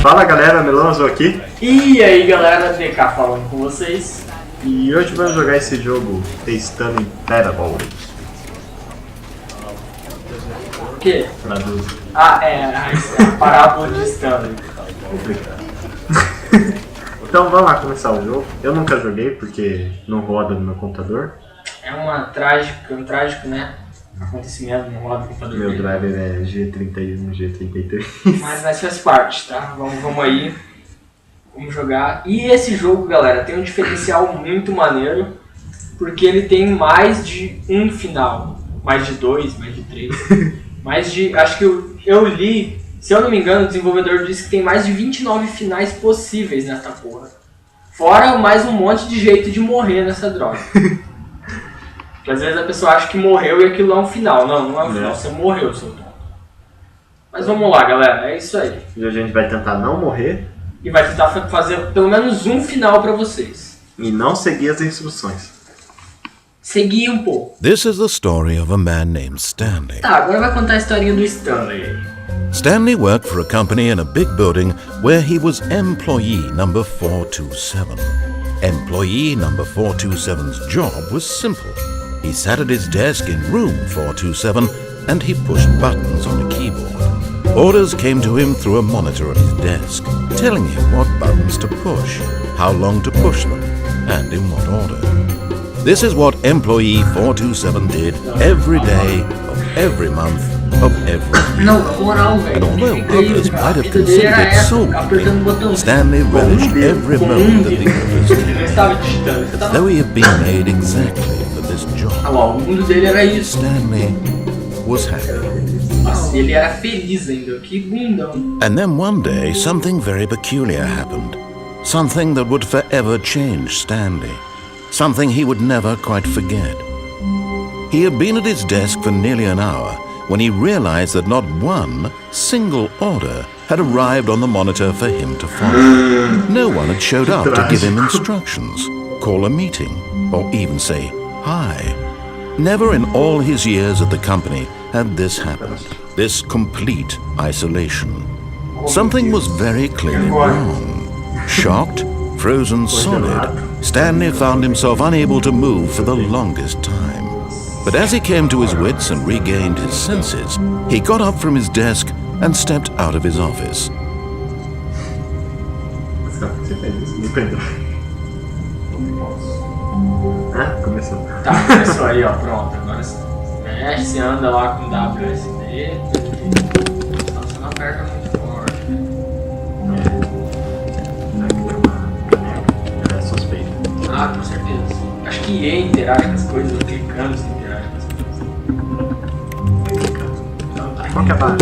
Fala galera, Melonzo aqui. E aí galera, DK falando com vocês. E hoje vamos jogar esse jogo, Stanley Parable. O quê? Traduz. A parábola de Stanley. Complicado. Então vamos lá começar o jogo. Eu nunca joguei porque não roda no meu computador. É um trágico, né? Acontecimento, não roda no computador. Meu dele. driver é G31, G33. Mas faz parte, tá? Vamos aí. Vamos jogar. E esse jogo, galera, tem um diferencial muito maneiro. Porque ele tem mais de um final. Mais de 2, mais de 3. Mais de... Acho que eu li... Se eu não me engano, o desenvolvedor disse que tem mais de 29 finais possíveis nessa porra. Fora mais um monte de jeito de morrer nessa droga. Porque às vezes a pessoa acha que morreu e aquilo é um final. Não é um final, você morreu, seu tonto. Mas vamos lá, galera, é isso aí. E hoje a gente vai tentar não morrer. E vai tentar fazer pelo menos um final pra vocês. E não seguir as instruções. Seguir um pouco. This is the story of a man named Stanley. Tá, agora vai contar a historinha do Stanley. Stanley worked for a company in a big building where he was employee number 427. Employee number 427's job was simple. He sat at his desk in room 427 and he pushed buttons on a keyboard. Orders came to him through a monitor at his desk, telling him what buttons to push, how long to push them, and in what order. This is what employee 427 did every day of every month of every year. Não, na moral, velho. And although others might have considered it soul-crushing, Stanley relished every moment that the orders Ele não came. estava digitando, ele estava... Though he had been made exactly for this job, O mundo dele era isso. Stanley was happy. Nossa, ele era feliz ainda, que bundão. And then one day, something very peculiar happened. Something that would forever change Stanley. Something he would never quite forget. He had been at his desk for nearly an hour when he realized that not one single order had arrived on the monitor for him to follow. No one had showed up to give him instructions, call a meeting, or even say hi. Never in all his years at the company had this happened, this complete isolation. Something was very clearly wrong. Shocked, frozen solid, Stanley found himself unable to move for the longest time. But as he came to his wits and regained his senses, he got up from his desk and stepped out of his office. Você fez isso? Me perdoe. Começou. Tá, começou aí, ó, pronto. Agora mexe, você anda lá com WSD. Senão você não aperta muito forte. É suspeito. Ah, com certeza. Acho que EA interage com as coisas, clicando você interage com as coisas. Então tá. Qual que é abaixo?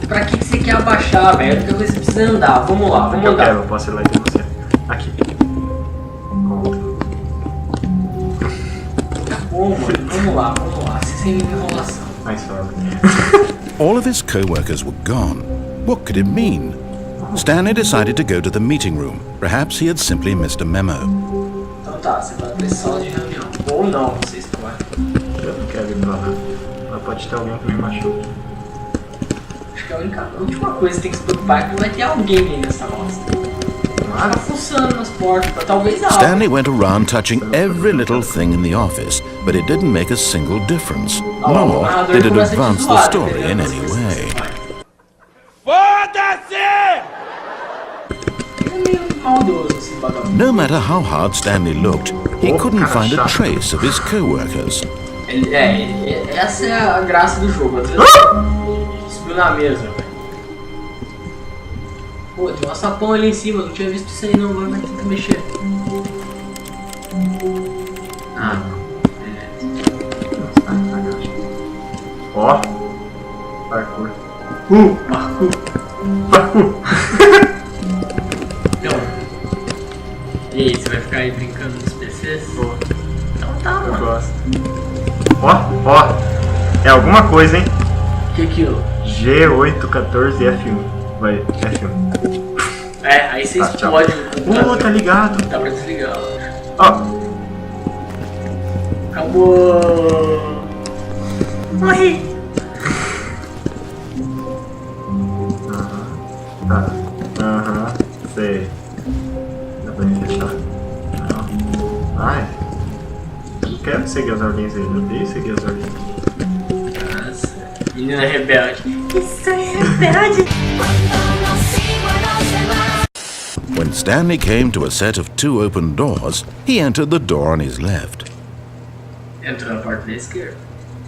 Pra que você quer abaixar, velho? A única coisa que você precisa andar. Vamos lá, vamos Eu andar. quero, eu posso ir lá e ter você. Aqui. Tá bom, mano. Vamos lá. Sem muita enrolação. Mais forte. All of his co-workers were gone. What could it mean? Stanley decided to go to the meeting room. Perhaps he had simply missed a memo. Então tá, você vai pra essa sala de reunião. Ou não, não sei se tu vai. Eu não quero ir pra lá. Mas pode ter alguém que me machuque. Acho que a última coisa que tem que se preocupar é que vai ter alguém aí nessa bosta. Tá funcionando nas portas, talvez abra. Stanley went around touching every little thing in the office, but it didn't make a single difference. Nor did it advance the story in any way. No matter how hard Stanley looked, he couldn't find a trace of his co-workers. Essa é a graça do jogo. Subiu na mesa, velho. Pô, tem um sapão ali em cima, não tinha visto isso aí não, agora vai ter que mexer. Ah, Ó. Parkour. Parkour. Então. E aí, você vai ficar aí brincando nos PCs? Pô. Então tá, Eu mano. gosto. Ó. É alguma coisa, hein? Que aquilo? G814F1. Vai, F1. Aí você explode o computador. Tá ligado. Dá pra desligar, Ó. Acabou. Morri. Tá. Aham. Sei. Dá pra gente fechar? Não. Ai. Eu não quero seguir as ordens aí. Eu odeio seguir as ordens. Nossa. Menina rebelde. Isso é rebelde. When Stanley came to a set of 2 open doors, he entered the door on his left. Entrou na porta da esquerda.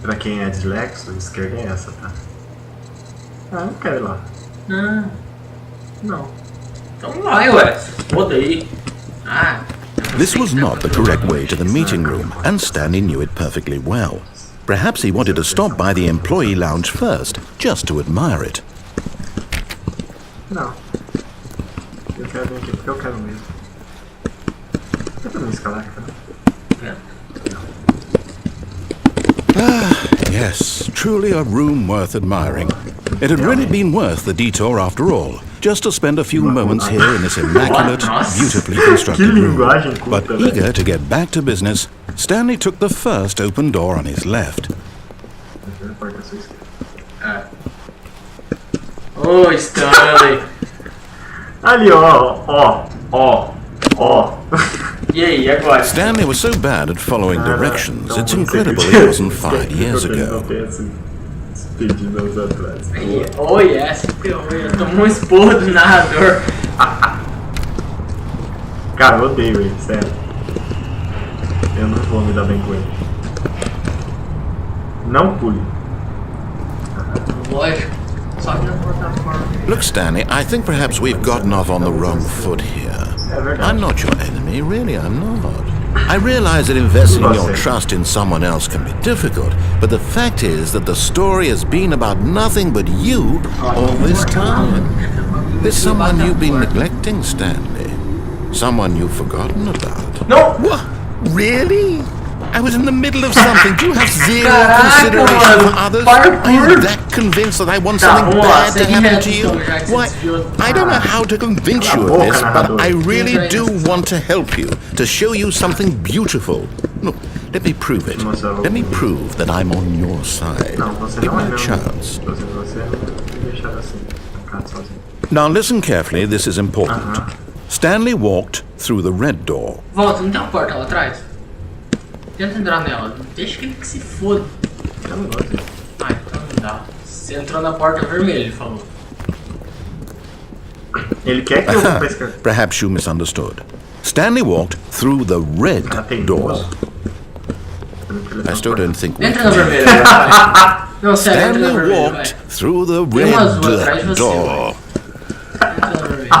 Pra quem é dislexo, a esquerda é essa, tá? Ah, não quero ir lá. Não. Então vai, ué. Foda aí. This was not the correct way to the meeting room, and Stanley knew it perfectly well. Perhaps he wanted to stop by the employee lounge first, just to admire it. Não. Eu quero vir aqui porque eu quero mesmo. Dá pra me escalar aqui, né? Yes, truly a room worth admiring. It had really been worth the detour after all, just to spend a few moments here in this immaculate, beautifully constructed room. But eager to get back to business, Stanley took the first open door on his left. Ô, Stanley. Ali, ó. E aí, agora? Stanley was so bad at following directions, it's incredible he wasn't 5 years ago. Oi, essa ferrou. Tomou um esporro do narrador. Cara, eu odeio ele, sério. Eu não vou me dar bem com ele. Não pule. Lógico. Só que na plataforma. Look, Stanley, I think perhaps we've gotten off on the wrong foot here. I'm not your enemy, really, I'm not. I realize that investing your trust in someone else can be difficult, but the fact is that the story has been about nothing but you all this time. There's someone you've been neglecting, Stanley. Someone you've forgotten about. No! What? Really? I was in the middle of something. Do you have zero consideration for others? Are you that convinced that I want something bad to happen to you? Why, I don't know how to convince you of this, but I really do want to help you, to show you something beautiful. Look, let me prove it. Let me prove that I'm on your side. Give me a chance. Now listen carefully, this is important. Stanley walked through the red door. Volta, não tem uma porta lá atrás? Tenta entrar nela, deixa que ele que se foda. Eu não gosto disso. Então não dá. Você entrou na porta vermelha, ele falou. Ele quer que eu vá pra esquerda. Perhaps you misunderstood. Stanley walked through the red door. I still don't think we Entra na vermelha, vai. Não, sério, entra na Stanley vermelha, vai. walked through the Tem uma azul atrás de red você, door. vai. Entra na vermelha.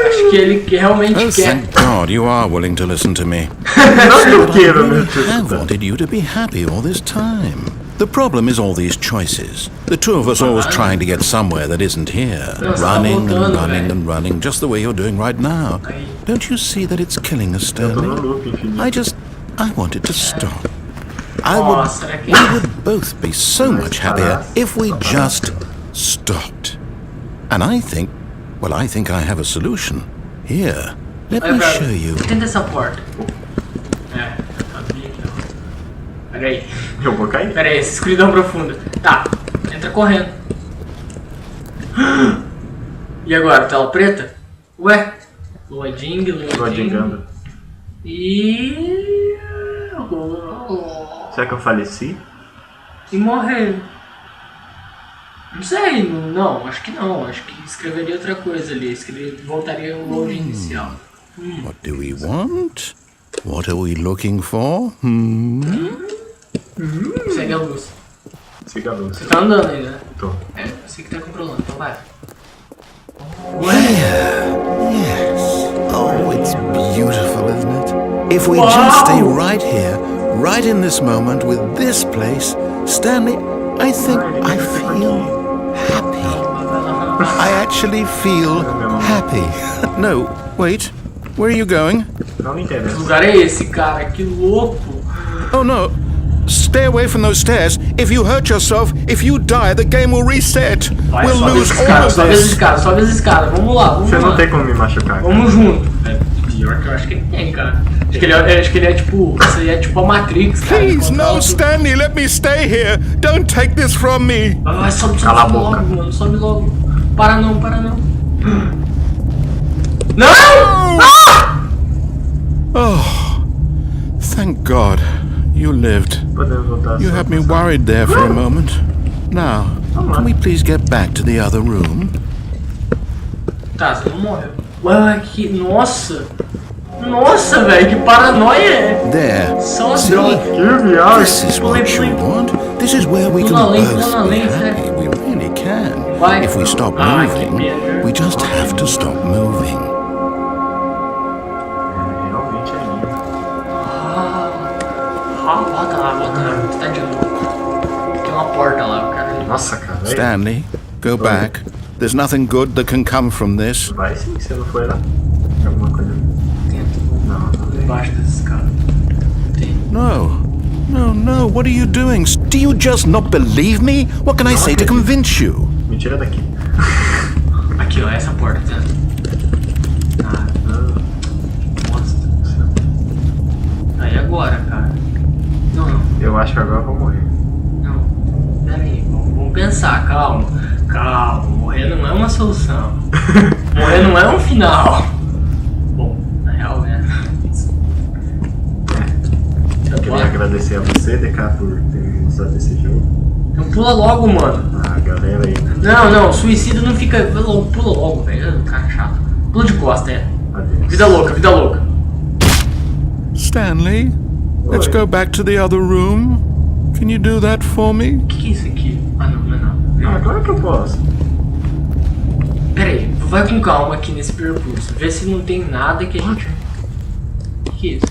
Acho que ele realmente Oh, quer. thank God you are willing to listen to me. Não que eu queira, meu I have Deus. wanted you to be happy all this time. The problem is all these choices. The two of us always trying to get somewhere that isn't here. Running and running and running, just the way you're doing right now. Don't you see that it's killing us, Eu tô no Stanley? loop infinito. I wanted to stop. Será que... We would both be so much happier if we just stopped. And I think I have a solution. Here, let me show you. Tenta essa porta. Abri aqui, ó. Peraí. Eu vou cair. Peraí, essa escuridão profunda. Tá, entra correndo. E agora, tela preta? Ué? Loading. Loadingando. E... Será que eu faleci? E morrer. Não sei, não, acho que não. Acho que escreveria outra coisa ali. Voltaria ao load inicial. What do we want? What are we looking for? Segue a luz. Siga a luz. Você tá andando ainda, né? Tô. Você que tá controlando, então vai. Yes. Oh, it's beautiful, isn't it? If we just stay right here, right in this moment with this place, Stanley, I think I feel happy. I actually feel happy. No, wait. Where are you going? Não me interessa. Que lugar é esse, cara? Que louco! Oh no. Stay away from those stairs. If you hurt yourself, if you die, the game will reset. Vai, We'll lose all of sobe as this. escadas, sobe as escadas. Vamos lá, vamos Você lá. não tem como me machucar. Vamos junto. Pior que eu acho que ele tem, cara. Acho que ele é tipo... Isso aí é tipo a Matrix, cara. Please, no, Stanley, let me stay here. Don't take this from me. Vai, sobe Cala a boca. logo, mano. Sobe logo. Para não. Não! Ah! Oh, thank God. You lived. You had me worried there for a moment. Now, can we please get back to the other room? Tá, você não morreu. Ué, que... Nossa, velho, que paranoia. There. São as See? drogas. This is what you want. This is where we can both be happy. We really can. If we stop moving, we just have to stop moving. Realmente é lindo. Bota lá. Tá de novo. Tem uma porta lá, o cara. Nossa, cara. Stanley, go back. There's nothing good that can come from this. Vai sim, se não for lá. Alguma coisa. Não. Embaixo dessa escada. Tem. No. What are you doing? Do you just not believe me? What can I say to convince you? Me tira daqui. Aqui, ó, essa porta, tá? Nossa. Aí agora, cara. Não. Eu acho que agora eu vou morrer. Não. Pera aí, vamos pensar, calma. Morrer não é uma solução. Morrer não é um final. Bom, na real é. Eu queria agradecer a você, DK, por ter usado esse jogo. Então pula logo, mano. A galera aí. Não, suicídio não fica. Pula logo, velho. Cara chato. Pula de costa, é. Adeus. Vida louca. Stanley, let's go back to the other room. Can you do that for me? O que é isso aqui? Ah, não é não. Ah, claro que eu posso. Pera aí, vai com calma aqui nesse percurso. Vê se não tem nada que a gente... O que é isso?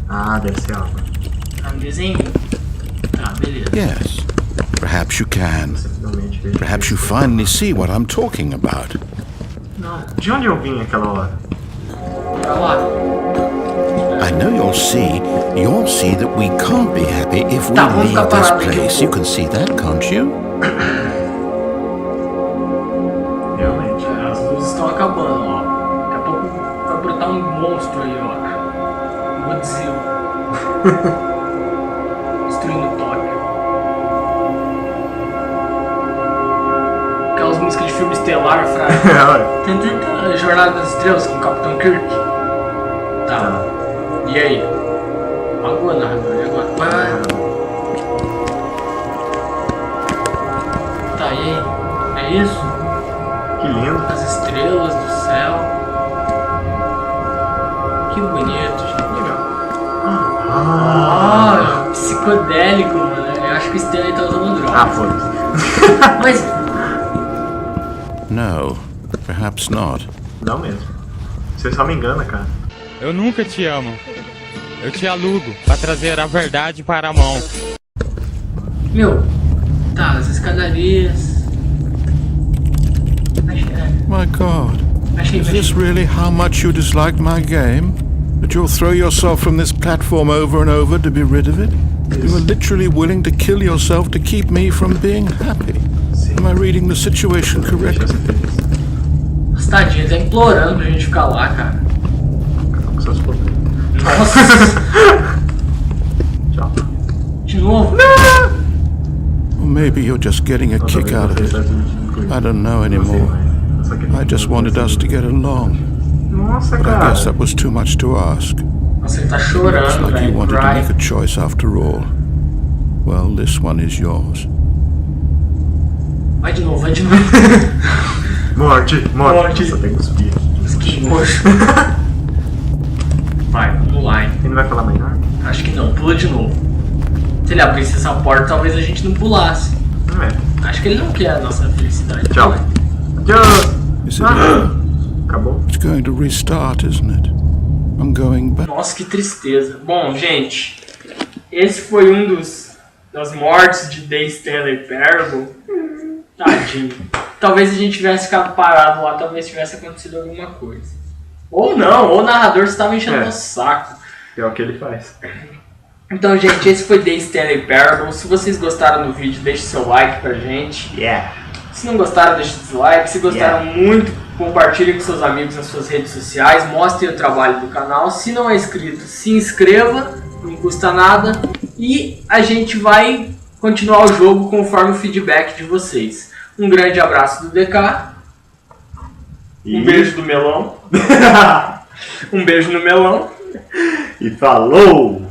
Ah, deve ser água. Ah, um desenho? Tá, beleza. Yes. Perhaps you can. Perhaps you finally see what I'm talking about. Não, De onde eu vim aquela hora? pra lá. I know you'll see that we can't be happy if we Tá, vamos leave ficar this parado aqui. place. You can see that, can't you? Realmente. As luzes estão acabando, ó. Daqui a pouco vai brotar um monstro aí, ó. Godzilla. Destruindo Tóquio. Aquelas músicas de filme estelar, fraco. Jornada das Estrelas com o Capitão Kirk. Tá. E aí? Agora, narrador, e agora? Vai. Tá, e aí? É isso? Que lindo. As estrelas do céu. Que bonito, gente. Legal. Psicodélico, mano. Eu acho que o Stanley tá usando droga. Ah, foda-se. Mas... No, perhaps not. Não mesmo. Você só me engana, cara. Eu nunca te amo. Eu te alugo pra trazer a verdade para a mão. Meu, tá, as escadarias. My God, Achei. is this really how much you dislike my game? That you'll throw yourself from this platform over and over to be rid of it? You were literally willing to kill yourself to keep me from being happy. Am I reading the situation correctly? Nossa, tadinha, tá implorando pra gente ficar lá, cara. Com seus poderes. Nossa! Tchau. De novo? Or maybe you're just getting a kick out of it. I don't know anymore. I just wanted us to get along. Nossa, But I cara. guess that was too much to ask. Nossa, ele tá Looks chorando, like you velho. wanted to Cry. make a choice after all. Well, this one is yours. Vai de novo. Morte. Morte. Nossa, tem que cuspir. Que nojo. Vai, vamos lá, hein. Ele não vai falar mais nada? Acho que não, pula de novo. Se ele abrisse essa porta, talvez a gente não pulasse. Não é. Acho que ele não quer a nossa felicidade. Tchau. Tchau. Is it over? Acabou. It's going to restart, isn't it? I'm going back. Nossa, que tristeza. Bom, gente, esse foi um das mortes de The Stanley Parable. Tadinho. Talvez a gente tivesse ficado parado lá, talvez tivesse acontecido alguma coisa. Ou não, ou o narrador estava enchendo o saco. É o que ele faz. Então, gente, esse foi The Stanley Parable. Se vocês gostaram do vídeo, deixe seu like pra gente. Yeah. Se não gostaram, deixe dislike. Se gostaram muito, compartilhe com seus amigos nas suas redes sociais. Mostrem o trabalho do canal. Se não é inscrito, se inscreva. Não custa nada. E a gente vai continuar o jogo conforme o feedback de vocês. Um grande abraço do DK. E... Um beijo do melão. Um beijo no melão. E falou!